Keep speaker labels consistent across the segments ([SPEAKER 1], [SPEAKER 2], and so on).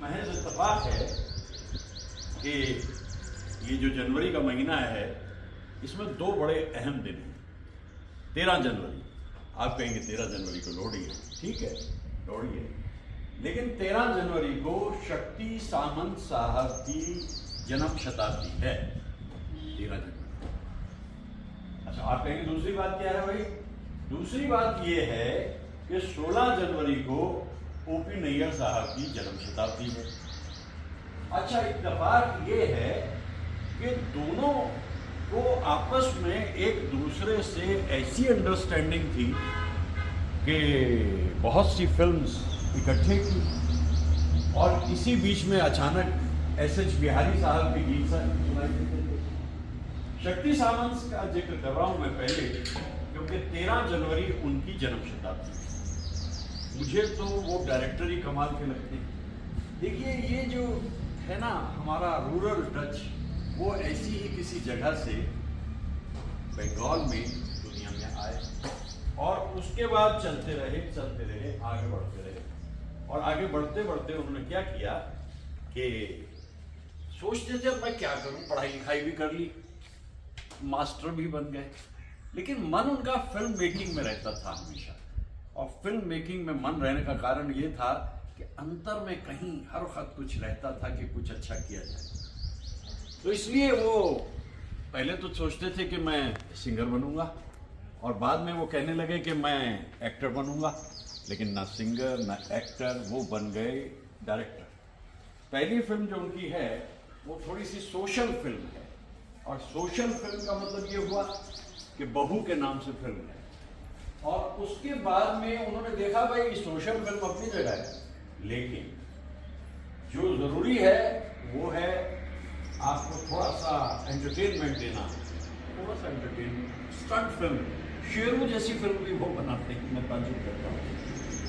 [SPEAKER 1] महज इत्तेफाक है कि ये जो जनवरी का महीना है इसमें दो बड़े अहम दिन हैं। 13 जनवरी, आप कहेंगे 13 जनवरी को लोहड़ी है, ठीक है लोहड़ी है, लेकिन 13 जनवरी को शक्ति सामंत साहब की जन्म शताब्दी है। 13 जनवरी। अच्छा, आप कहेंगे दूसरी बात क्या है भाई? दूसरी बात यह है कि 16 जनवरी को ओपी नैयर साहब की जन्म शताब्दी है। अच्छा, इत्तेफाक ये है कि दोनों को आपस में एक दूसरे से ऐसी अंडरस्टैंडिंग थी कि बहुत सी फिल्म्स इकट्ठे की, और इसी बीच में अचानक एस.एच. बिहारी साहब के गीत सुनाई देते थे। शक्ति सामंत का जिक्र कर रहा हूं मैं पहले, क्योंकि 13 जनवरी उनकी जन्म शताब्दी है। मुझे तो वो डायरेक्टर ही कमाल के लगते हैं। देखिए, ये जो है ना हमारा रूरल टच, वो ऐसी ही किसी जगह से बंगाल में दुनिया में आए, और उसके बाद चलते रहे, आगे बढ़ते रहे, और आगे बढ़ते बढ़ते उन्होंने क्या किया कि सोचते थे मैं क्या करूं, पढ़ाई लिखाई भी कर ली, मास्टर भी बन गए, लेकिन मन उनका फिल्म मेकिंग में रहता था हमेशा। और फिल्म मेकिंग में मन रहने का कारण ये था कि अंतर में कहीं हर वक्त कुछ रहता था कि कुछ अच्छा किया जाए। तो इसलिए वो पहले तो सोचते थे कि मैं सिंगर बनूंगा, और बाद में वो कहने लगे कि मैं एक्टर बनूंगा, लेकिन ना सिंगर ना एक्टर, वो बन गए डायरेक्टर। पहली फिल्म जो उनकी है वो थोड़ी सी सोशल फिल्म है, और सोशल फिल्म का मतलब ये हुआ कि बहू के नाम से फिल्म है। और उसके बाद में उन्होंने देखा भाई सोशल फिल्म अपनी जगह है, लेकिन जो जरूरी है वो है आपको थोड़ा सा एंटरटेनमेंट देना, थोड़ा सा एंटरटेनमेंट। स्टंट फिल्म, शेरू जैसी फिल्म भी वो बनाते हैं, मैं ताजुब करता हूँ।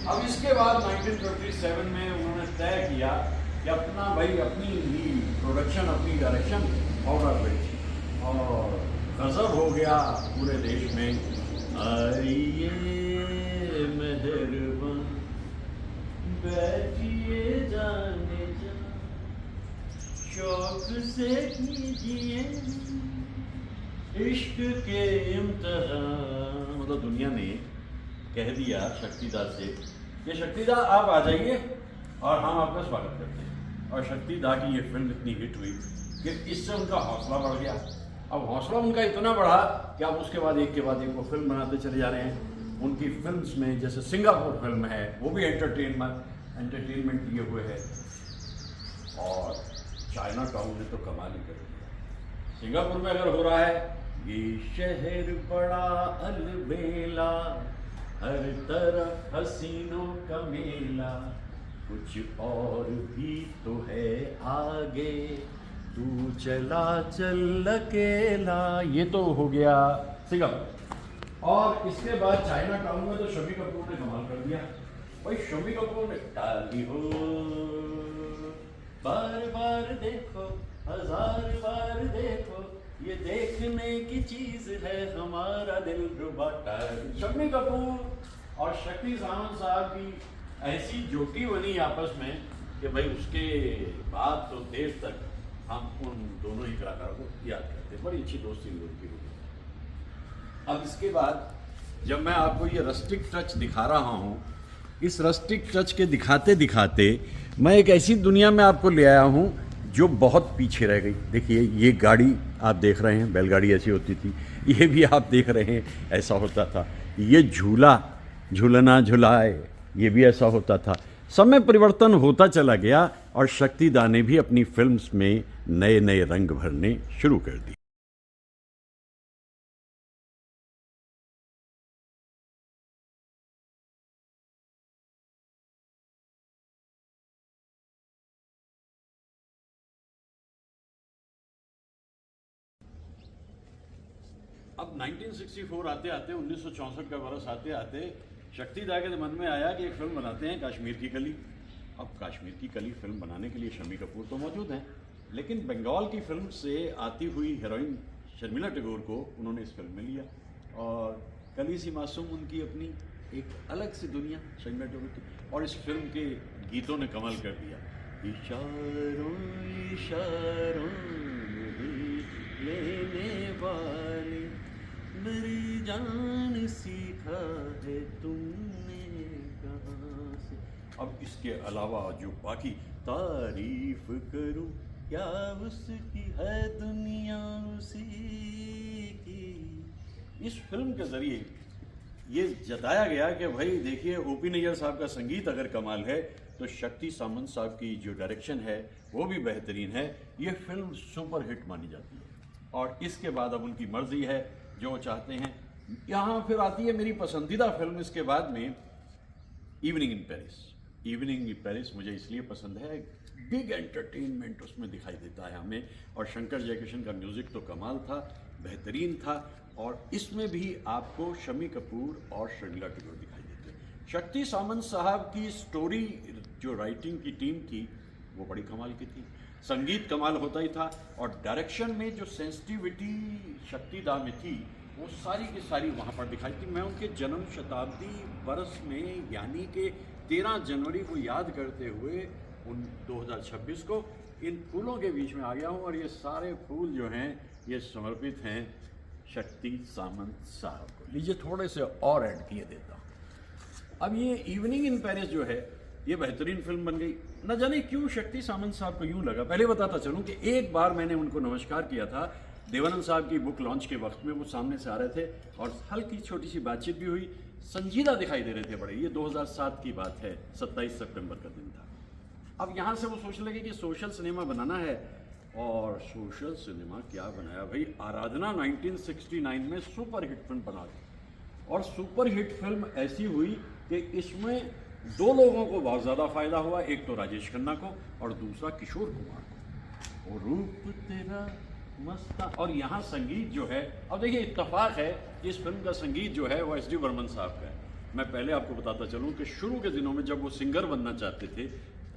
[SPEAKER 1] अब इसके बाद 1957 में उन्होंने तय किया कि अपनी ही प्रोडक्शन, अपनी डायरेक्शन ऑर्डर रही, और गजब हो गया पूरे देश में। आइए मेहरबान बैठिए जाने जा, शौक से कीजिए इश्क के इम्तिहान। मतलब दुनिया ने कह दिया शक्तिदा से कि शक्तिदा आप आ जाइए और हम आपका स्वागत करते हैं। और शक्तिदा की ये फिल्म इतनी हिट हुई कि इससे उनका हौसला बढ़ गया। अब हौसला उनका इतना बढ़ा कि अब उसके बाद एक के बाद एक वो फिल्म बनाते चले जा रहे हैं। उनकी फिल्म्स में जैसे सिंगापुर फिल्म है, वो भी एंटरटेनमेंट लिए हुए है, और चाइना टाउन ने तो कमाल ही कर दिया। सिंगापुर में अगर हो रहा है ये शहर बड़ा अलबेला, हर तरफ हसीनों का मेला, कुछ और भी तो है आगे, तू चला चल अकेला। ये तो हो गया सिंगापुर। और इसके बाद चाइना टाउन में तो शम्मी कपूर ने कमाल कर दिया। भाई शम्मी कपूर ने डाली हो बार बार देखो, हजार बार देखो, ये देखने की चीज है हमारा दिल रुबा। शम्मी कपूर और शक्ति सामंत साहब की ऐसी जोटी बनी आपस में कि भाई उसके बाद तो देर तक हम उन दोनों ही कलाकारों को याद करते हैं। बड़ी अच्छी दोस्ती उनकी हुई। अब इसके बाद जब मैं आपको ये रस्टिक टच दिखा रहा हूँ, इस रस्टिक टच के दिखाते दिखाते मैं एक ऐसी दुनिया में आपको ले आया हूँ जो बहुत पीछे रह गई। देखिए, ये गाड़ी आप देख रहे हैं, बैलगाड़ी ऐसी होती थी, ये भी आप देख रहे हैं ऐसा होता था। ये झूला, झूलना झुलाए, ये भी ऐसा होता था। समय परिवर्तन होता चला गया, और शक्तिदा ने भी अपनी फिल्म्स में नए नए रंग भरने शुरू कर दिए। अब 1964 आते आते, 1964 का बरस आते आते शक्तिदा के मन में आया कि एक फिल्म बनाते हैं, कश्मीर की कली। अब कश्मीर की कली फिल्म बनाने के लिए शम्मी कपूर तो मौजूद हैं, लेकिन बंगाल की फिल्म से आती हुई हीरोइन शर्मिला टैगोर को उन्होंने इस फिल्म में लिया, और कली सी मासूम उनकी अपनी एक अलग सी दुनिया शर्मिला टैगोर की, और इस फिल्म के गीतों ने कमाल कर दिया। इशारों इशारों में लेने वाले, मेरी जान सीखा है तुमने कहाँ से। अब इसके अलावा जो बाकी तारीफ करूं क्या उसकी है दुनिया उसी की। इस फिल्म के ज़रिए ये जताया गया कि भाई देखिए, ओपी नैयर साहब का संगीत अगर कमाल है तो शक्ति सामंत साहब की जो डायरेक्शन है वो भी बेहतरीन है। ये फिल्म सुपर हिट मानी जाती है और इसके बाद अब उनकी मर्जी है जो चाहते हैं। यहाँ फिर आती है मेरी पसंदीदा फिल्म इसके बाद में, evening in Paris. Evening in Paris मुझे इसलिए पसंद है, बिग एंटरटेनमेंट उसमें दिखाई देता है हमें, और शंकर जयकिशन का म्यूज़िक तो कमाल था, बेहतरीन था। और इसमें भी आपको शम्मी कपूर और शर्मिला टैगोर दिखाई देते हैं। शक्ति सामंत साहब की स्टोरी जो राइटिंग की टीम थी वो बड़ी कमाल की थी, संगीत कमाल होता ही था, और डायरेक्शन में जो सेंसिटिविटी शक्ति दा में थी वो सारी की सारी वहाँ पर दिखाई थी। मैं उनके जन्म शताब्दी बरस में यानी कि 13 जनवरी को याद करते हुए उन 2026 को इन फूलों के बीच में आ गया हूँ, और ये सारे फूल जो हैं ये समर्पित हैं शक्ति सामंत साहब को। लीजिए थोड़े से और ऐड किए देता हूँ। अब ये इवनिंग इन पेरिस जो है ये बेहतरीन फिल्म बन गई। न जाने क्यों शक्ति सामंत साहब को यूँ लगा। पहले बताता चलूँ कि एक बार मैंने उनको नमस्कार किया था देवानंद साहब की बुक लॉन्च के वक्त में, वो सामने से आ रहे थे और हल्की छोटी सी बातचीत भी हुई, संजीदा दिखाई दे रहे थे बड़े। ये 2007 की बात है, 27 सितंबर का दिन था। अब यहाँ से वो सोचने लगे कि सोशल सिनेमा बनाना है, और सोशल सिनेमा क्या बनाया भाई, आराधना 1969 में सुपर हिट फिल्म बना दी, और सुपर हिट फिल्म ऐसी हुई कि इसमें दो लोगों को बहुत ज़्यादा फायदा हुआ, एक तो राजेश खन्ना को और दूसरा किशोर कुमार को। और रूप तेरा मस्ता, और यहाँ संगीत जो है, अब देखिए इत्तेफाक है कि इस फिल्म का संगीत जो है वो एस डी बर्मन साहब का है। मैं पहले आपको बताता चलूँ कि शुरू के दिनों में जब वो सिंगर बनना चाहते थे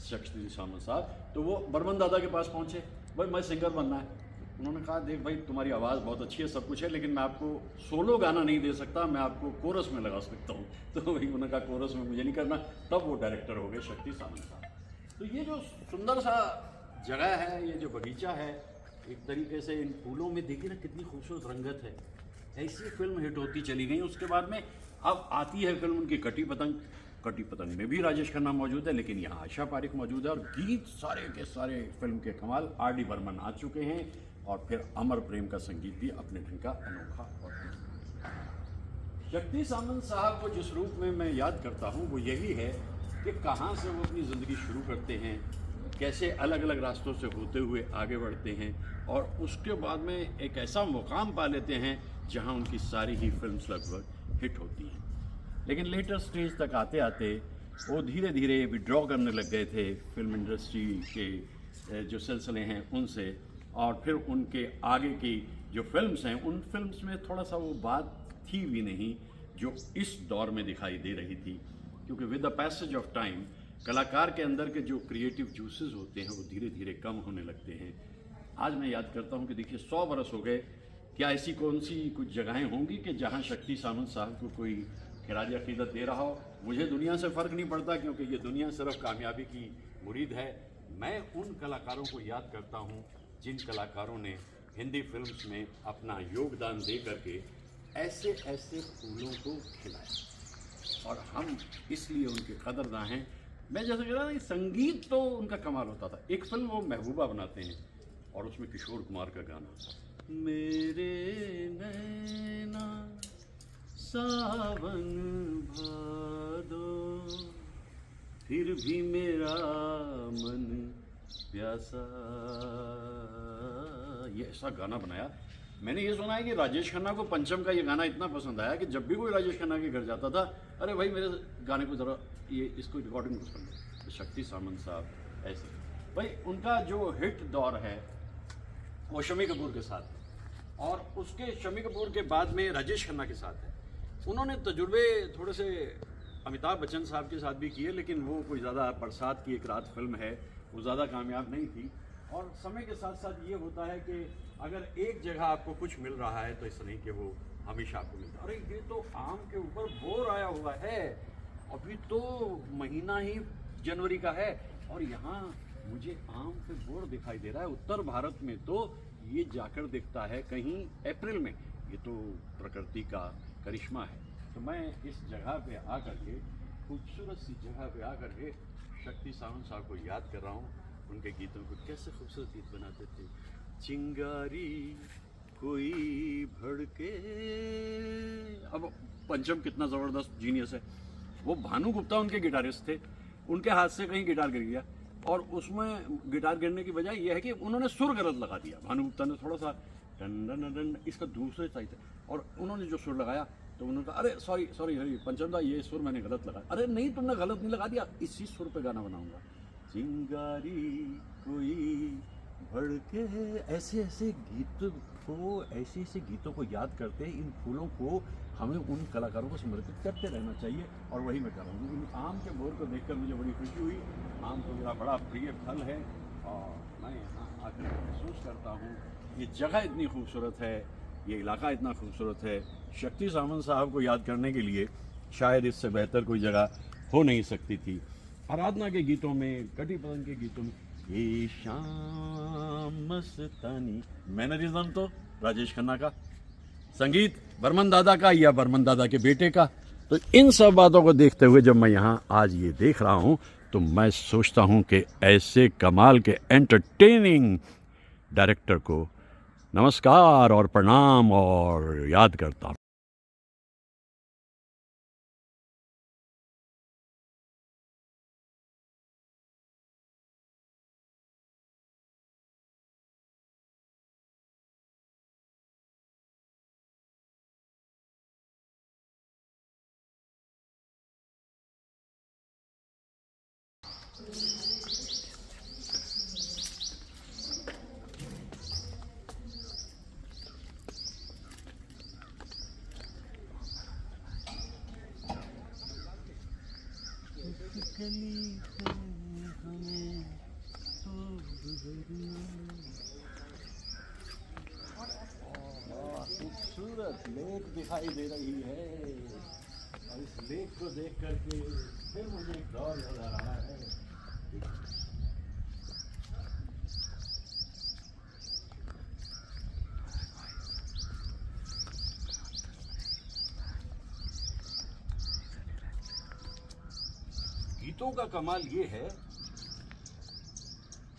[SPEAKER 1] शक्ति सामंत साहब, तो वो बर्मन दादा के पास पहुँचे, भाई मैं सिंगर बनना है। उन्होंने कहा देख भाई तुम्हारी आवाज़ बहुत अच्छी है, सब कुछ है, लेकिन मैं आपको सोलो गाना नहीं दे सकता, मैं आपको कोरस में लगा सकता हूँ। तो भाई उन्होंने कहा कोरस में मुझे नहीं करना। तब वो डायरेक्टर हो गए शक्ति सामंत साहब। तो ये जो सुंदर सा जगह है, ये जो बगीचा है, एक तरीके से इन फूलों में देखिए ना कितनी खूबसूरत रंगत है। ऐसी फिल्म हिट होती चली गई। उसके बाद में अब आती है फिल्म उनकी कटी पतंग। कटी पतंग में भी राजेश खन्ना मौजूद है, लेकिन यहाँ आशा पारिक मौजूद है, और गीत सारे के सारे फिल्म के कमाल। आर डी बर्मन आ चुके हैं, और फिर अमर प्रेम का संगीत भी अपने ढंग का अनोखा। और शक्ति सामंत साहब को जिस रूप में मैं याद करता हूँ वो यही है कि कहाँ से वो अपनी ज़िंदगी शुरू करते हैं, कैसे अलग अलग रास्तों से होते हुए आगे बढ़ते हैं, और उसके बाद में एक ऐसा मुकाम पा लेते हैं जहाँ उनकी सारी ही फिल्म्स लगभग हिट होती हैं। लेकिन लेटर स्टेज तक आते आते वो धीरे धीरे विड्रॉ करने लग गए थे फिल्म इंडस्ट्री के जो सिलसिले हैं उनसे, और फिर उनके आगे की जो फिल्म्स हैं उन फिल्म्स में थोड़ा सा वो बात थी भी नहीं जो इस दौर में दिखाई दे रही थी, क्योंकि with the passage of time कलाकार के अंदर के जो क्रिएटिव जूसेस होते हैं वो धीरे धीरे कम होने लगते हैं। आज मैं याद करता हूँ कि देखिए 100 बरस हो गए, क्या ऐसी कौन सी कुछ जगहें होंगी कि जहाँ शक्ति सामंत साहब को कोई खिराज अकीदत दे रहा हो। मुझे दुनिया से फ़र्क नहीं पड़ता, क्योंकि ये दुनिया सिर्फ कामयाबी की मुरीद है। मैं उन कलाकारों को याद करता हूँ जिन कलाकारों ने हिंदी फिल्म्स में अपना योगदान दे करके ऐसे ऐसे फूलों को खिलाया, और हम इसलिए उनके कदरदान हैं। मैं जैसे कह रहा था, संगीत तो उनका कमाल होता था। एक फिल्म वो महबूबा बनाते हैं, और उसमें किशोर कुमार का गाना, मेरे नैना सावन भादो फिर भी मेरा मन प्यासा, ये ऐसा गाना बनाया। मैंने ये सुना है कि राजेश खन्ना को पंचम का ये गाना इतना पसंद आया कि जब भी कोई राजेश खन्ना के घर जाता था, अरे भाई मेरे गाने को ज़रा ये इसको रिकॉर्डिंग कुछ करना। तो शक्ति सामंत साहब ऐसे भाई, उनका जो हिट दौर है वो शम्मी कपूर के साथ है, और उसके शम्मी कपूर के बाद में राजेश खन्ना के साथ है। उन्होंने तजुर्बे थोड़े से अमिताभ बच्चन साहब के साथ भी किए, लेकिन वो कोई ज़्यादा, बरसात की एक रात फिल्म है, वो ज़्यादा कामयाब नहीं थी। और समय के साथ साथ ये होता है कि अगर एक जगह आपको कुछ मिल रहा है तो ऐसा नहीं कि वो हमेशा आपको मिलता है। अरे ये तो आम के ऊपर बोर आया हुआ है, अभी तो महीना ही जनवरी का है, और यहाँ मुझे आम पे बोर्ड दिखाई दे रहा है। उत्तर भारत में तो ये जाकर दिखता है कहीं अप्रैल में। ये तो प्रकृति का करिश्मा है। तो मैं इस जगह पे आकर के, खूबसूरत सी जगह पे आकर के शक्ति सावंत साहब को याद कर रहा हूँ। उनके गीतों को कैसे खूबसूरत गीत बनाते थे। चिंगारी कोई भड़के, अब पंचम कितना ज़बरदस्त जीनियस है। वो भानु गुप्ता उनके गिटारिस्ट थे, उनके हाथ से कहीं गिटार गिर गया और उसमें गिटार गिरने की वजह यह है कि उन्होंने सुर गलत लगा दिया। भानु गुप्ता ने थोड़ा सा टन टन टन इसका दूसरे साइड है और उन्होंने जो सुर लगाया तो उन्होंने कहा अरे सॉरी सॉरी हरी पंचम दा, ये सुर मैंने गलत लगाया। अरे नहीं, तुमने गलत नहीं लगा दिया, इसी सुर पे गाना बनाऊंगा। चिंगारी कोई भड़के, ऐसे ऐसे गीत को, ऐसे ऐसे गीतों को याद करते, इन फूलों को हमें उन कलाकारों को समर्पित करते रहना चाहिए। और वही मैं कर रहा हूँ। इन आम के बोर को देखकर मुझे बड़ी खुशी हुई। आम तो मेरा बड़ा प्रिय फल है और मैं यहाँ आकर महसूस करता हूँ ये जगह इतनी खूबसूरत है, ये इलाका इतना खूबसूरत है। शक्ति सावंत साहब को याद करने के लिए शायद इससे बेहतर कोई जगह हो नहीं सकती थी। आराधना के गीतों में, कटी पतंग के गीतों में, ये शाम मस्तानी, मैनरिज्म तो राजेश खन्ना का, संगीत बर्मन दादा का या बर्मन दादा के बेटे का। तो इन सब बातों को देखते हुए जब मैं यहाँ आज ये देख रहा हूँ तो मैं सोचता हूँ कि ऐसे कमाल के एंटरटेनिंग डायरेक्टर को नमस्कार और प्रणाम और याद करता हूँ। खूबसूरत लेक दिखाई दे रही है और इस लेक को देख करके फिर मुझे एक दौर याद आ रहा है। गीतों का कमाल ये है,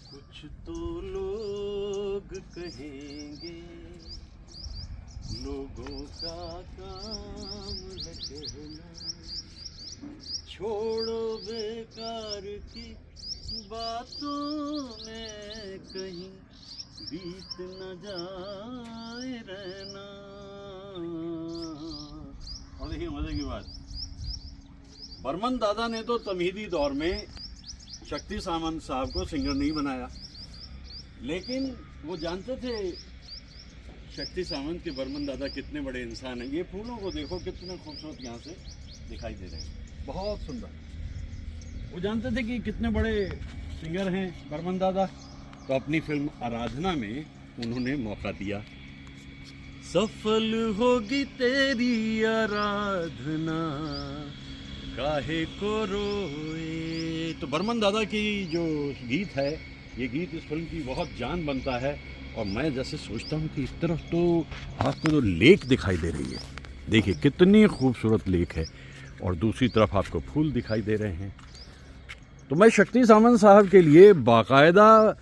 [SPEAKER 1] कुछ तो लोग कहेंगे, लोगों का काम है कहना, छोड़ो बेकार की बातों में कहीं बीत न जाए रहना। और देखिए मजे की बात, बर्मन दादा ने तो तमहीदी दौर में शक्ति सावंत साहब को सिंगर नहीं बनाया, लेकिन वो जानते थे शक्ति सावंत के बर्मन दादा कितने बड़े इंसान हैं। ये फूलों को देखो कितने खूबसूरत यहाँ से दिखाई दे रहे हैं, बहुत सुंदर। वो जानते थे कि कितने बड़े सिंगर हैं बर्मन दादा, तो अपनी फिल्म आराधना में उन्होंने मौका दिया। सफल होगी तेरी आराधना, काहे को रोए। तो बर्मन दादा की जो गीत है, ये गीत इस फिल्म की बहुत जान बनता है। और मैं जैसे सोचता हूँ कि एक तरफ तो आपको तो लेक दिखाई दे रही है, देखिए कितनी खूबसूरत लेक है, और दूसरी तरफ आपको फूल दिखाई दे रहे हैं। तो मैं शक्ति सावंत साहब के लिए बाकायदा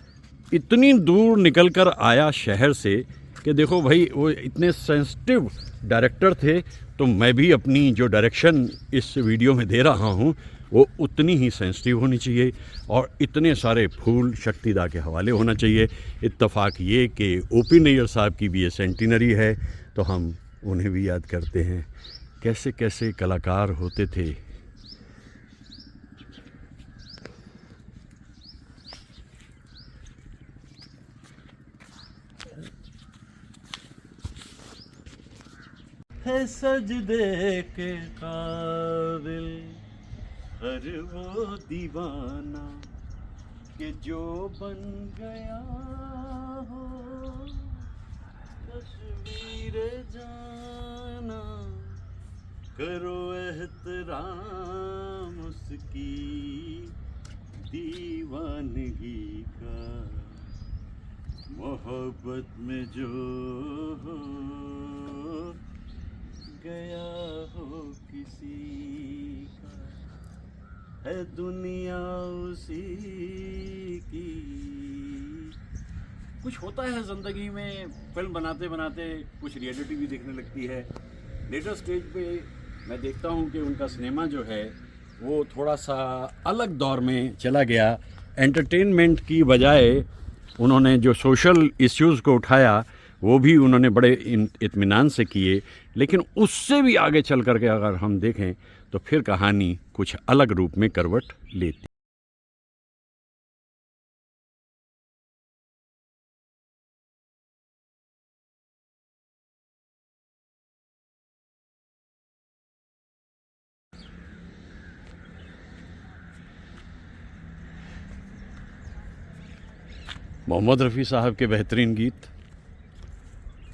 [SPEAKER 1] इतनी दूर निकल कर आया शहर से कि देखो भाई, वो इतने सेंसिटिव डायरेक्टर थे, तो मैं भी अपनी जो डायरेक्शन इस वीडियो में दे रहा हूँ वो उतनी ही सेंसिटिव होनी चाहिए, और इतने सारे फूल शक्तिदा के हवाले होना चाहिए। इत्तेफाक ये कि ओपी नैयर साहब की भी ये सेंटिनरी है, तो हम उन्हें भी याद करते हैं। कैसे कैसे कलाकार होते थे। है सजदे के काबिल हर वो दीवाना कि जो बन गया हो तस्वीर जाना, करो एहतराम उसकी दीवानगी का, मोहब्बत में जो हो गया हो किसी का, है दुनिया उसी की। कुछ होता है ज़िंदगी में, फिल्म बनाते बनाते कुछ रियलिटी भी देखने लगती है। लेटर स्टेज पे मैं देखता हूँ कि उनका सिनेमा जो है वो थोड़ा सा अलग दौर में चला गया। एंटरटेनमेंट की बजाय उन्होंने जो सोशल इश्यूज़ को उठाया वो भी उन्होंने बड़े इत्मीनान से किए, लेकिन उससे भी आगे चल कर के अगर हम देखें तो फिर कहानी कुछ अलग रूप में करवट लेती। मोहम्मद रफ़ी साहब के बेहतरीन गीत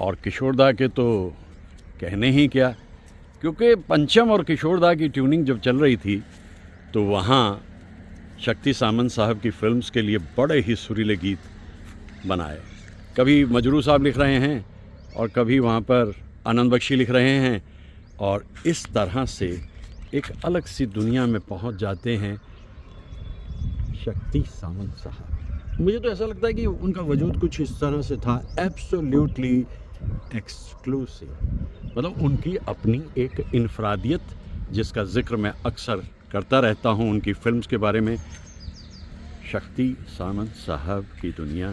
[SPEAKER 1] और किशोरदा के तो कहने ही क्या, क्योंकि पंचम और किशोरदा की ट्यूनिंग जब चल रही थी तो वहाँ शक्ति सामंत साहब की फिल्म्स के लिए बड़े ही सुरीले गीत बनाए। कभी मजरू साहब लिख रहे हैं और कभी वहाँ पर आनंद बख्शी लिख रहे हैं, और इस तरह से एक अलग सी दुनिया में पहुँच जाते हैं शक्ति सामंत साहब। मुझे तो ऐसा लगता है कि उनका वजूद कुछ इस तरह से था, एब्सोल्युटली एक्सक्लूसिव, मतलब उनकी अपनी एक इनफरादियत जिसका जिक्र मैं अक्सर करता रहता हूँ उनकी फिल्म्स के बारे में। शक्ति सामंत साहब की दुनिया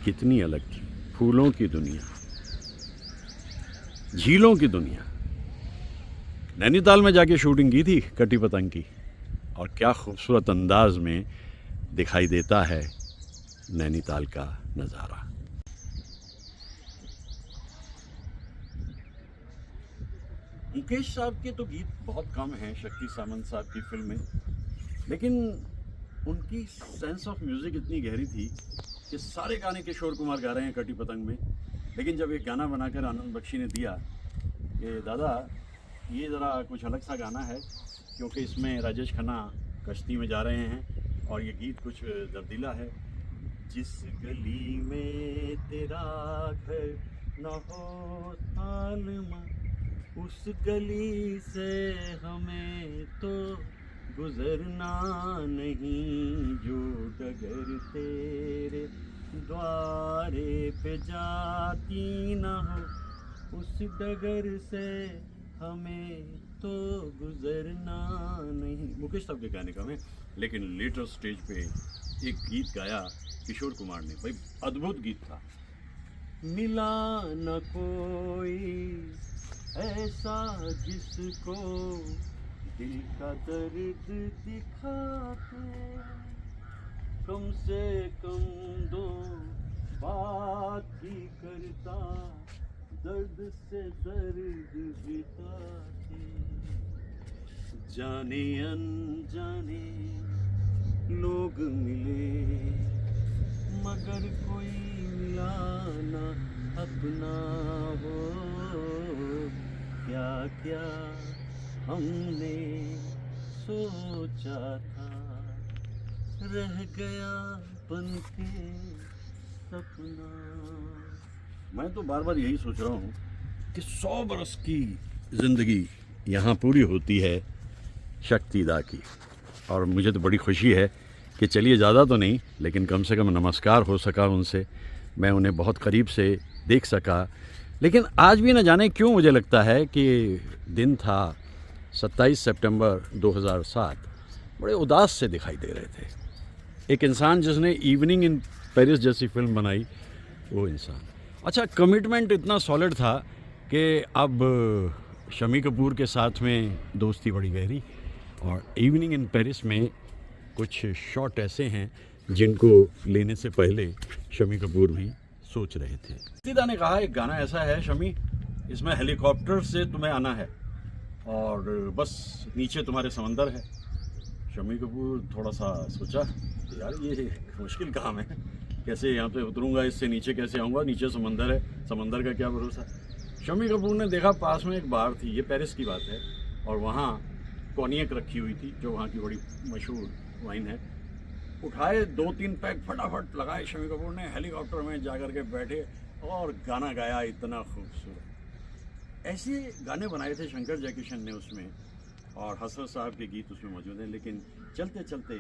[SPEAKER 1] कितनी अलग थी, फूलों की दुनिया, झीलों की दुनिया। नैनीताल में जाके शूटिंग की थी कटी पतंग की, और क्या खूबसूरत अंदाज में दिखाई देता है नैनीताल का नज़ारा। मुकेश साहब के तो गीत बहुत कम हैं शक्ति सामंत साहब की फिल्म में, लेकिन उनकी सेंस ऑफ म्यूज़िक इतनी गहरी थी कि सारे गाने किशोर कुमार गा रहे हैं कटी पतंग में। लेकिन जब एक गाना बनाकर आनंद बख्शी ने दिया कि दादा ये ज़रा कुछ अलग सा गाना है, क्योंकि इसमें राजेश खन्ना कश्ती में जा रहे हैं और ये गीत कुछ दर्दीला है। जिस गली में तेरा घर न हो सालमा, उस गली से हमें तो गुजरना नहीं, जो डगर तेरे द्वारे पे जाती न हो, उस डगर से हमें तो गुजरना नहीं। मुकेश साहब के गाने का मैं, लेकिन लेटर स्टेज पे एक गीत गाया किशोर कुमार ने, भाई अद्भुत गीत था। मिला न कोई ऐसा जिसको दिल का दर्द दिखाते, कम से कम दो बात ही करता, दर्द से दर्द बिताते। जाने अनजाने लोग मिले, मगर कोई मिला ना अपना हो। क्या क्या हमने सोचा था, रह गया बन के सपना। मैं तो बार बार यही सोच रहा हूँ कि 100 बरस की ज़िंदगी यहाँ पूरी होती है शक्तिदा की, और मुझे तो बड़ी खुशी है कि चलिए ज़्यादा तो नहीं, लेकिन कम से कम नमस्कार हो सका उनसे, मैं उन्हें बहुत करीब से देख सका। लेकिन आज भी न जाने क्यों मुझे लगता है कि दिन था 27 सितंबर 2007, बड़े उदास से दिखाई दे रहे थे। एक इंसान जिसने इवनिंग इन पेरिस जैसी फिल्म बनाई, वो इंसान। अच्छा, कमिटमेंट इतना सॉलिड था कि अब शम्मी कपूर के साथ में दोस्ती बड़ी गहरी, और इवनिंग इन पेरिस में कुछ शॉट ऐसे हैं जिनको लेने से पहले शम्मी कपूर भी सोच रहे थे। सीधा ने कहा एक गाना ऐसा है शम्मी, इसमें हेलीकॉप्टर से तुम्हें आना है और बस नीचे तुम्हारे समंदर है। शम्मी कपूर थोड़ा सा सोचा, यार ये मुश्किल काम है, कैसे यहाँ पे उतरूँगा, इससे नीचे कैसे आऊँगा, नीचे समंदर है, समंदर का क्या भरोसा। शम्मी कपूर ने देखा पास में एक बार थी, ये पेरिस की बात है, और वहाँ कॉनियक रखी हुई थी जो वहाँ की बड़ी मशहूर वाइन है। उठाए 2-3 पैक फटाफट लगाए शम्मी कपूर ने, हेलीकॉप्टर में जाकर के बैठे और गाना गाया इतना खूबसूरत। ऐसे गाने बनाए थे शंकर जयकिशन ने उसमें, और हसरत साहब के गीत उसमें मौजूद हैं। लेकिन चलते चलते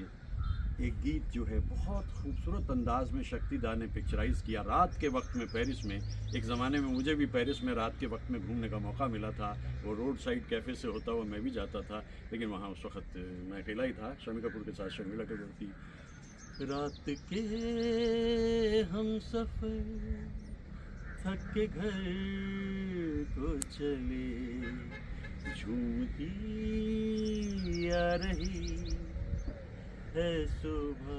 [SPEAKER 1] एक गीत जो है बहुत खूबसूरत अंदाज में शक्ति दा ने पिक्चराइज़ किया रात के वक्त में पेरिस में। एक ज़माने में मुझे भी पेरिस में रात के वक्त में घूमने का मौका मिला था। वो रोड साइड कैफ़े से होता हुआ मैं भी जाता था, लेकिन वहाँ उस वक्त मैं अकेला ही था, शम्मी कपूर के साथ शर्मिला कपूर थी। रात के हम सफ़र थक के घर को चले, झूमती आ रही है सुबह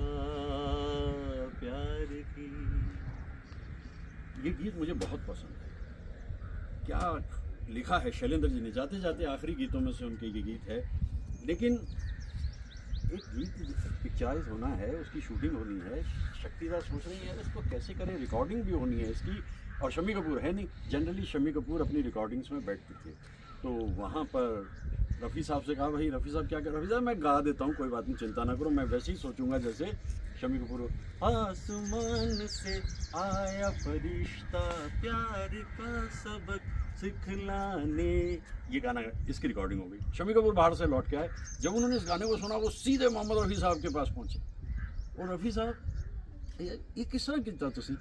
[SPEAKER 1] प्यार की। ये गीत मुझे बहुत पसंद है। क्या लिखा है शैलेंद्र जी ने, जाते जाते आखिरी गीतों में से उनके ये गीत है। लेकिन एक गीत पिक्चराइज होना है, उसकी शूटिंग होनी है, शक्तिदा सोच रही है इसको कैसे करें, रिकॉर्डिंग भी होनी है इसकी। और शम्मी कपूर है नहीं, जनरली शम्मी कपूर अपनी रिकॉर्डिंग्स में बैठते थे, तो वहाँ पर रफ़ी साहब से कहा, भाई रफ़ी साहब क्या कर, रफ़ी साहब मैं गा देता हूँ, कोई बात नहीं, चिंता ना करो, मैं वैसे ही सोचूंगा जैसे शम्मी कपूर। आसमान से आया फरिश्ता प्यार का सबक सिखलाने, ये गाना, इसकी रिकॉर्डिंग हो गई। शम्मी कपूर बाहर से लौट के आए, जब उन्होंने इस गाने को सुना वो सीधे मोहम्मद रफ़ी साहब के पास पहुँचे। और रफ़ी साहब ये किस तरह कीता तुसी,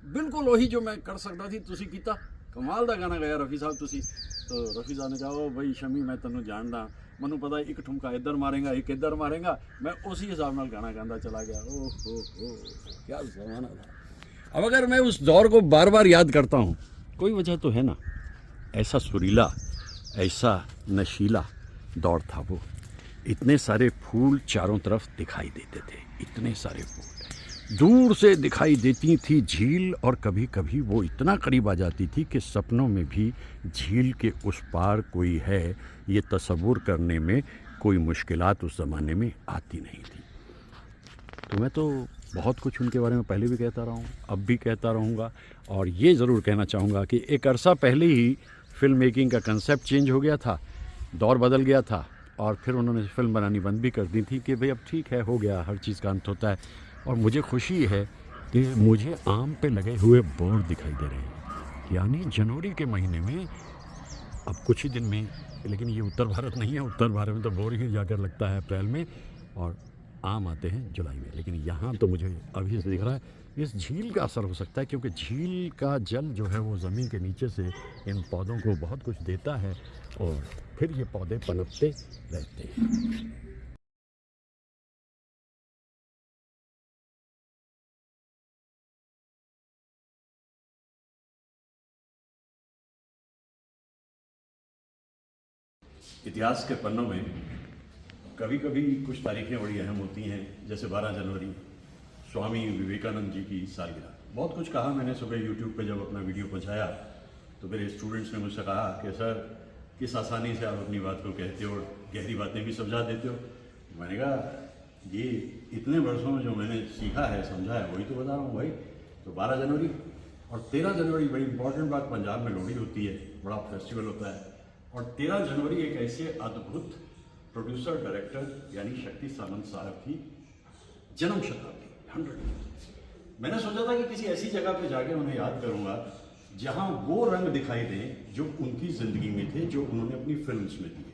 [SPEAKER 1] बिल्कुल वही जो मैं कर सकता थी तुसी कीता, कमाल दा गाना गाया रफ़ी साहब तुसी। तो रफ़ी साहब ने कहा, ओ भाई शम्मी मैं तेनों जानदा, मैनू पता एक ठुमका इधर मारेगा एक इधर मारेगा, मैं उसी हिसाब नाल गाना गांदा चला गया। ओ हो क्या ज़माना था। अब अगर मैं उस दौर को बार बार याद करता हूँ, कोई वजह तो है ना, ऐसा सुरीला, ऐसा नशीला दौर था वो। इतने सारे फूल चारों तरफ दिखाई देते थे, इतने सारे फूल, दूर से दिखाई देती थी झील, और कभी कभी वो इतना करीब आ जाती थी कि सपनों में भी झील के उस पार कोई है, ये तसव्वुर करने में कोई मुश्किलात उस ज़माने में आती नहीं थी। तो मैं तो बहुत कुछ उनके बारे में पहले भी कहता रहा हूँ, अब भी कहता रहूँगा, और ये ज़रूर कहना चाहूँगा कि एक अरसा पहले ही फ़िल्म मेकिंग का कंसेप्ट चेंज हो गया था, दौर बदल गया था, और फिर उन्होंने फ़िल्म बनानी बंद भी कर दी थी कि भाई अब ठीक है, हो गया, हर चीज़ का अंत होता है। और मुझे खुशी है कि मुझे आम पे लगे हुए बोर्ड दिखाई दे रहे हैं, यानी जनवरी के महीने में, अब कुछ ही दिन में, लेकिन ये उत्तर भारत नहीं है, उत्तर भारत में तो बोर ही जाकर लगता है अप्रैल में, और आम आते हैं जुलाई में। लेकिन यहाँ तो मुझे अभी से दिख रहा है, इस झील का असर हो सकता है, क्योंकि झील का जल जो है वो ज़मीन के नीचे से इन पौधों को बहुत कुछ देता है, और फिर ये पौधे पनपते रहते हैं। इतिहास के पन्नों में कभी कभी कुछ तारीखें बड़ी अहम होती हैं, जैसे 12 जनवरी, स्वामी विवेकानंद जी की सालगिरह। बहुत कुछ कहा मैंने सुबह यूट्यूब पे, जब अपना वीडियो पहुंचाया तो मेरे स्टूडेंट्स ने मुझसे कहा कि सर किस आसानी से आप अपनी बात को कहते हो, गहरी बातें भी समझा देते हो। मैंने कहा ये इतने वर्षों में जो मैंने सीखा है, समझा है, वही तो बता रहा हूँ भाई। तो 12 जनवरी और 13 जनवरी बड़ी इंपॉर्टेंट बात, पंजाब में लोहड़ी होती है, बड़ा फेस्टिवल होता है। और 13 जनवरी एक ऐसे अद्भुत प्रोड्यूसर डायरेक्टर यानी शक्ति सामंत साहब की जन्म शताब्दी, 100। मैंने सोचा था कि किसी ऐसी जगह पे जाके उन्हें याद करूंगा जहां वो रंग दिखाई दें जो उनकी ज़िंदगी में थे, जो उन्होंने अपनी फिल्म्स में दिए।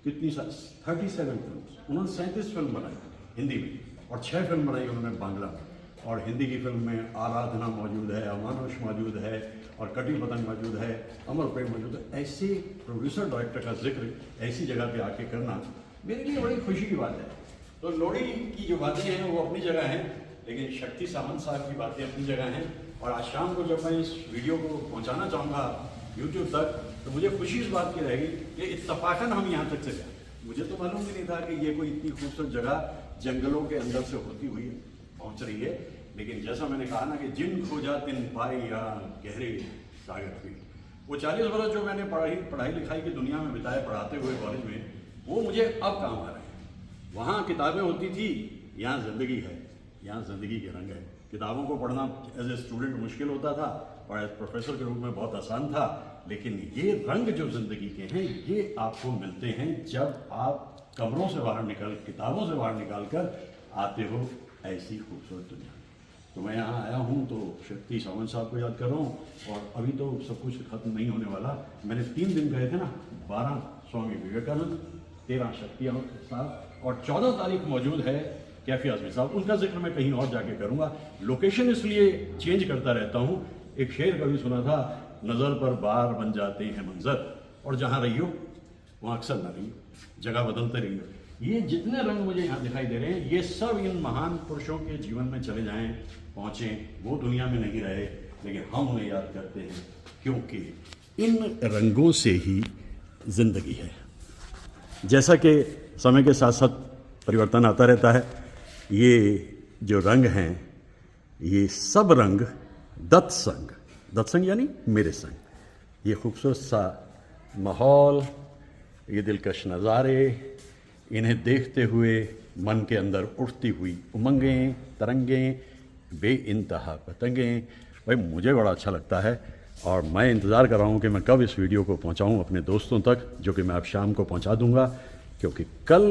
[SPEAKER 1] कितनी 37 फिल्म्स, उन्होंने 37 फिल्म बनाई हिंदी में, और 6 फिल्म बनाई उन्होंने बांग्ला में। और हिंदी की फिल्म में आराधना मौजूद है, अमानुष मौजूद है, और कटी पतंग मौजूद है, अमर प्रेम मौजूद है। ऐसे प्रोड्यूसर डायरेक्टर का जिक्र ऐसी जगह पे आके करना मेरे लिए बड़ी खुशी की बात है। तो लोहड़ी की जो बातें हैं वो अपनी जगह हैं, लेकिन शक्ति सामंत साहब की बातें अपनी जगह हैं। और आज शाम को जब मैं इस वीडियो को पहुंचाना चाहूँगा यूट्यूब तक, तो मुझे खुशी इस बात की रहेगी कि इत्तफाकन हम यहाँ तक से गए। मुझे तो मालूम भी नहीं था कि ये कोई इतनी खूबसूरत जगह जंगलों के अंदर से होती हुई पहुँच रही है। लेकिन जैसा मैंने कहा ना कि जिन खोजा तिन पाई या गहरे सागर हुई, वो 40 वर्ष जो मैंने पढ़ाई लिखाई की दुनिया में बिताए पढ़ाते हुए कॉलेज में, वो मुझे अब काम आ रहे हैं। वहाँ किताबें होती थी, यहाँ ज़िंदगी है, यहाँ ज़िंदगी के रंग है। किताबों को पढ़ना एज ए स्टूडेंट मुश्किल होता था, और एज प्रोफेसर के रूप में बहुत आसान था। लेकिन ये रंग जो ज़िंदगी के हैं, ये आपको मिलते हैं जब आप कमरों से बाहर निकल, किताबों से बाहर निकाल कर आते हो ऐसी खूबसूरत दुनिया। तो मैं यहाँ आया हूँ तो शक्ति सावंत साहब को याद कर रहा हूँ, और अभी तो सब कुछ खत्म नहीं होने वाला। मैंने 3 दिन गए थे ना, 12 स्वामी विवेकानंद, 13 शक्ति साहब, और 14 तारीख मौजूद है कैफी आजमी साहब। उनका जिक्र मैं कहीं और जाके करूँगा। लोकेशन इसलिए चेंज करता रहता हूँ। एक शेर कभी सुना था, नज़र पर बार बन जाते हैं मंजर, और जहाँ रहियो वहाँ अक्सर ना रहियो, जगह बदलते रहियो। ये जितने रंग मुझे यहाँ दिखाई दे रहे हैं, ये सब इन महान पुरुषों के जीवन में चले जाएं, पहुँचें। वो दुनिया में नहीं रहे, लेकिन हम उन्हें याद करते हैं, क्योंकि इन रंगों से ही जिंदगी है। जैसा कि समय के साथ साथ परिवर्तन आता रहता है, ये जो रंग हैं, ये सब रंग दत्संग यानी मेरे संग, ये खूबसूरत सा माहौल, ये दिलकश नज़ारे, इन्हें देखते हुए मन के अंदर उठती हुई उमंगें, तरंगें, बेइंतहा पतंगें, भाई मुझे बड़ा अच्छा लगता है। और मैं इंतज़ार कर रहा हूँ कि मैं कब इस वीडियो को पहुँचाऊँ अपने दोस्तों तक, जो कि मैं अब शाम को पहुँचा दूँगा, क्योंकि कल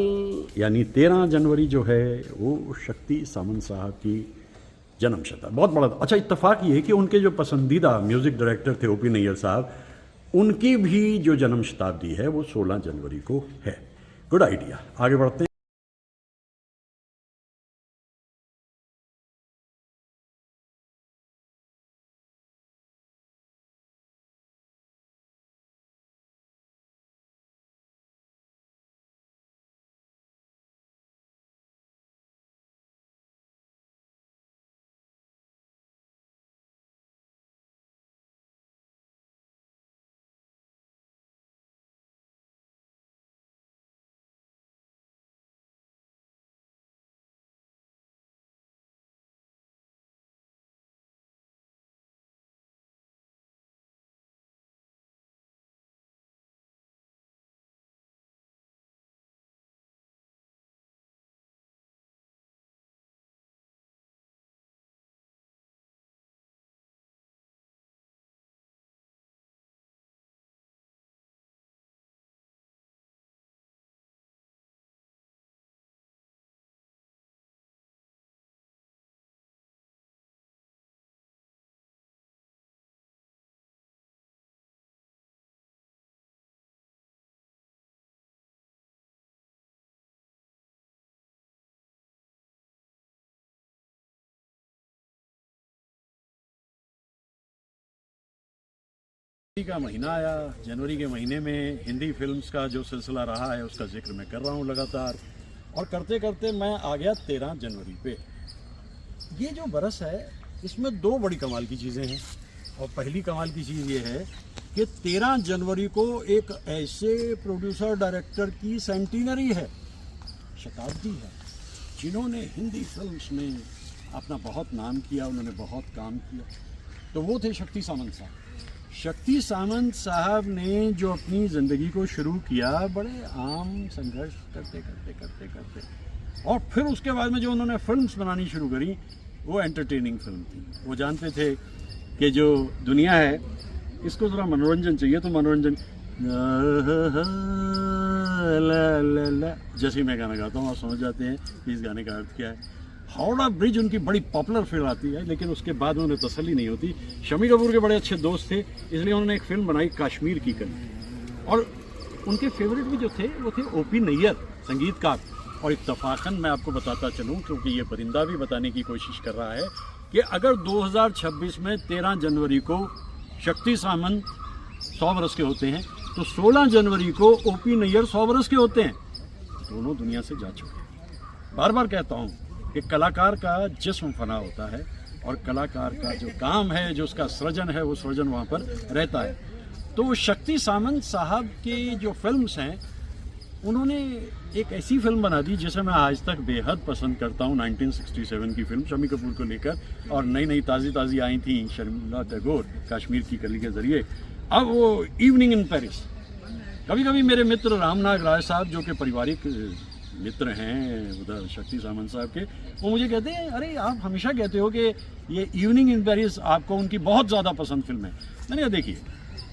[SPEAKER 1] यानी 13 जनवरी जो है वो शक्ति सामंत साहब की जन्म शताब्दी। बहुत बड़ा अच्छा इत्तेफाक ये है कि उनके जो पसंदीदा म्यूज़िक डायरेक्टर थे O.P. नैयर साहब, उनकी भी जो जन्म शताब्दी है वो 16 जनवरी को है। Good idea. आगे बढ़ते हैं। जनवरी का महीना आया। जनवरी के महीने में हिंदी फिल्म्स का जो सिलसिला रहा है उसका जिक्र मैं कर रहा हूँ लगातार, और करते करते मैं आ गया 13 जनवरी पे। ये जो बरस है इसमें 2 बड़ी कमाल की चीज़ें हैं। और पहली कमाल की चीज़ ये है कि 13 जनवरी को एक ऐसे प्रोड्यूसर डायरेक्टर की सेंटिनरी है, शताब्दी है, जिन्होंने हिंदी फिल्म्स में अपना बहुत नाम किया, उन्होंने बहुत काम किया। तो वो थे शक्ति सामंत साहब। शक्ति सामंत साहब ने जो अपनी ज़िंदगी को शुरू किया बड़े आम संघर्ष करते, और फिर उसके बाद में जो उन्होंने फिल्म्स बनानी शुरू करी वो एंटरटेनिंग फिल्म थी। वो जानते थे कि जो दुनिया है इसको ज़रा मनोरंजन चाहिए, तो मनोरंजन जैसे मैं गाना गाता हूँ आप समझ जाते हैं कि इस गाने का अर्थ क्या है। हावड़ा ब्रिज उनकी बड़ी पॉपुलर फिल्म आती है, लेकिन उसके बाद उन्हें तसल्ली नहीं होती। शम्मी कपूर के बड़े अच्छे दोस्त थे, इसलिए उन्होंने एक फिल्म बनाई कश्मीर की कली, और उनके फेवरेट भी जो थे वो थे O.P. नैयर संगीतकार। और इत्तफाकन मैं आपको बताता चलूँ, क्योंकि ये परिंदा भी बताने की कोशिश कर रहा है कि अगर 2026 में 13 जनवरी को शक्ति सामंत 100 बरस के होते हैं, तो 16 जनवरी को O.P. नैयर 100 बरस के होते हैं। दोनों दुनिया से जा चुके हैं। बार बार कहता हूँ कि कलाकार का जिस्म फना होता है, और कलाकार का जो काम है, जो उसका सृजन है, वो सृजन वहाँ पर रहता है। तो शक्ति सामंत साहब के जो फिल्म्स हैं, उन्होंने एक ऐसी फिल्म बना दी जिसे मैं आज तक बेहद पसंद करता हूँ। 1967 की फिल्म शम्मी कपूर को लेकर, और नई नई ताज़ी आई थी शर्मिला टैगोर कश्मीर की कली के ज़रिए। अब वो इवनिंग इन पेरिस। कभी कभी मेरे मित्र रामनाग राय साहब, जो कि पारिवारिक मित्र हैं उधर शक्ति सामंत साहब के, वो मुझे कहते हैं, अरे आप हमेशा कहते हो कि ये इवनिंग इन पेरिस आपको उनकी बहुत ज़्यादा पसंद फिल्म है। मैंने कहा देखिए,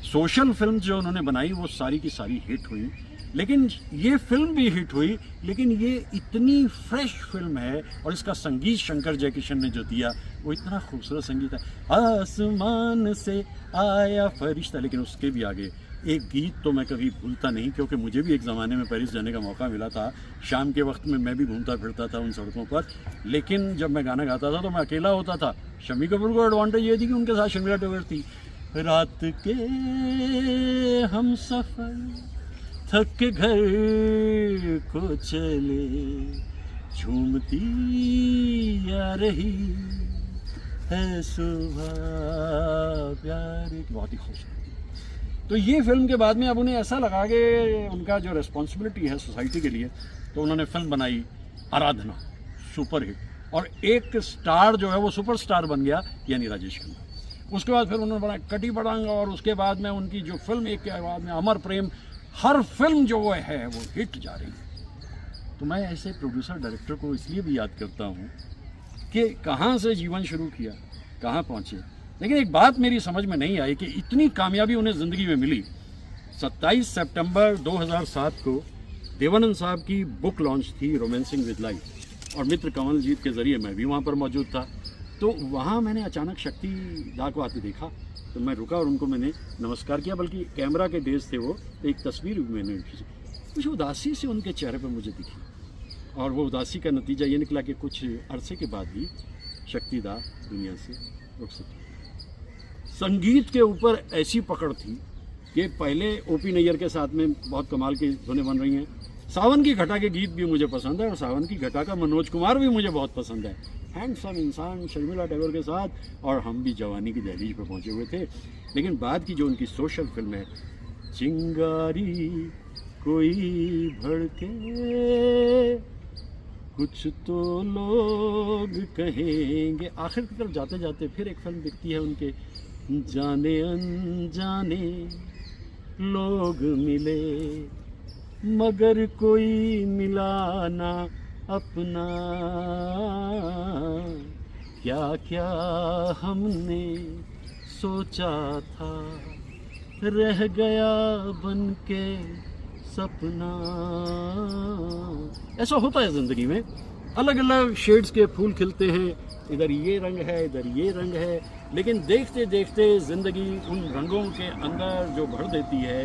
[SPEAKER 1] सोशल फिल्म जो उन्होंने बनाई वो सारी की सारी हिट हुई,
[SPEAKER 2] लेकिन ये फिल्म भी हिट हुई, लेकिन ये इतनी फ्रेश फिल्म है और इसका संगीत शंकर जयकिशन ने जो दिया वो इतना खूबसूरत संगीत है। आसमान से आया फरिश्ता, लेकिन उसके भी आगे एक गीत तो मैं कभी भूलता नहीं, क्योंकि मुझे भी एक ज़माने में पेरिस जाने का मौका मिला था। शाम के वक्त में मैं भी घूमता फिरता था उन सड़कों पर, लेकिन जब मैं गाना गाता था तो मैं अकेला होता था। शम्मी कपूर को एडवांटेज ये थी कि उनके साथ शर्मिला टैगोर थी। रात के हम सफर थक के घर को चले, झूमती आ रही है सुबह प्यार की। बहुत ही खूबसूरत। तो ये फिल्म के बाद में अब उन्हें ऐसा लगा कि उनका जो रिस्पॉन्सिबिलिटी है सोसाइटी के लिए, तो उन्होंने फिल्म बनाई आराधना, सुपर हिट, और एक स्टार जो है वो सुपर स्टार बन गया, यानी राजेश खन्ना। उसके बाद फिर उन्होंने बनाया कटी पतंग, और उसके बाद में उनकी जो फिल्म एक के बाद में अमर प्रेम, हर फिल्म जो वो है वो हिट जा रही है। तो मैं ऐसे प्रोड्यूसर डायरेक्टर को इसलिए भी याद करता हूँ कि कहाँ से जीवन शुरू किया, कहाँ पहुँचे। लेकिन एक बात मेरी समझ में नहीं आई कि इतनी कामयाबी उन्हें ज़िंदगी में मिली। 27 सितंबर 2007 को देवानंद साहब की बुक लॉन्च थी रोमांसिंग विद लाइफ, और मित्र कमलजीत के ज़रिए मैं भी वहाँ पर मौजूद था। तो वहाँ मैंने अचानक शक्ति दा को आते देखा, तो मैं रुका और उनको मैंने नमस्कार किया, बल्कि कैमरा के डेज थे वो, तो एक तस्वीर भी मैंने खींची। कुछ उदासी से उनके चेहरे पर मुझे दिखी, और वो उदासी का नतीजा ये निकला कि कुछ अरसे के बाद ही शक्ति दा दुनिया से रुक सकी। संगीत के ऊपर ऐसी पकड़ थी कि पहले ओपी नैयर के साथ में बहुत कमाल की धुनें बन रही हैं। सावन की घटा के गीत भी मुझे पसंद है, और सावन की घटा का मनोज कुमार भी मुझे बहुत पसंद है। हैंडसम इंसान शर्मिला टैगोर के साथ, और हम भी जवानी की दहलीज पर पहुंचे हुए थे। लेकिन बाद की जो उनकी सोशल फिल्म है, चिंगारी कोई भड़के कुछ तो लोग कहेंगे, आखिर की तरफ जाते जाते फिर एक फिल्म दिखती है उनके, जाने अनजाने लोग मिले मगर कोई मिला ना अपना, क्या क्या हमने सोचा था रह गया बन के सपना। ऐसा होता है ज़िंदगी में, अलग अलग शेड्स के फूल खिलते हैं, इधर ये रंग है, इधर ये रंग है, लेकिन देखते देखते ज़िंदगी उन रंगों के अंदर जो भर देती है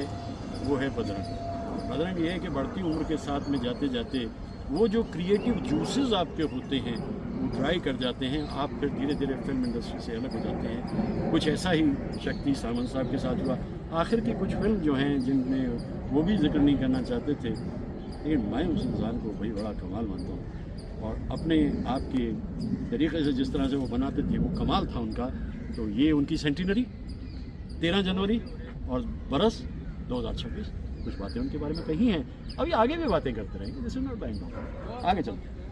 [SPEAKER 2] वो है बदरंग। बदरंग ये है कि बढ़ती उम्र के साथ में जाते जाते वो जो क्रिएटिव जूसेस आपके होते हैं वो ड्राई कर जाते हैं, आप फिर धीरे धीरे फिल्म इंडस्ट्री से अलग हो जाते हैं। कुछ ऐसा ही शक्ति सामंत साहब के साथ हुआ। आखिर की कुछ फिल्म जो हैं जिनमें वो भी जिक्र नहीं करना चाहते थे, लेकिन मैं उस इंसान को भाई बड़ा कमाल मानता हूँ, और अपने आप के तरीक़े से जिस तरह से वो बनाते थे वो कमाल था उनका। तो ये उनकी सेंटिनरी 13 जनवरी और बरस 2026, कुछ बातें उनके बारे में कही हैं, अभी आगे भी बातें करते रहेंगे। दिस इज नॉट टाइम, आगे चलते हैं।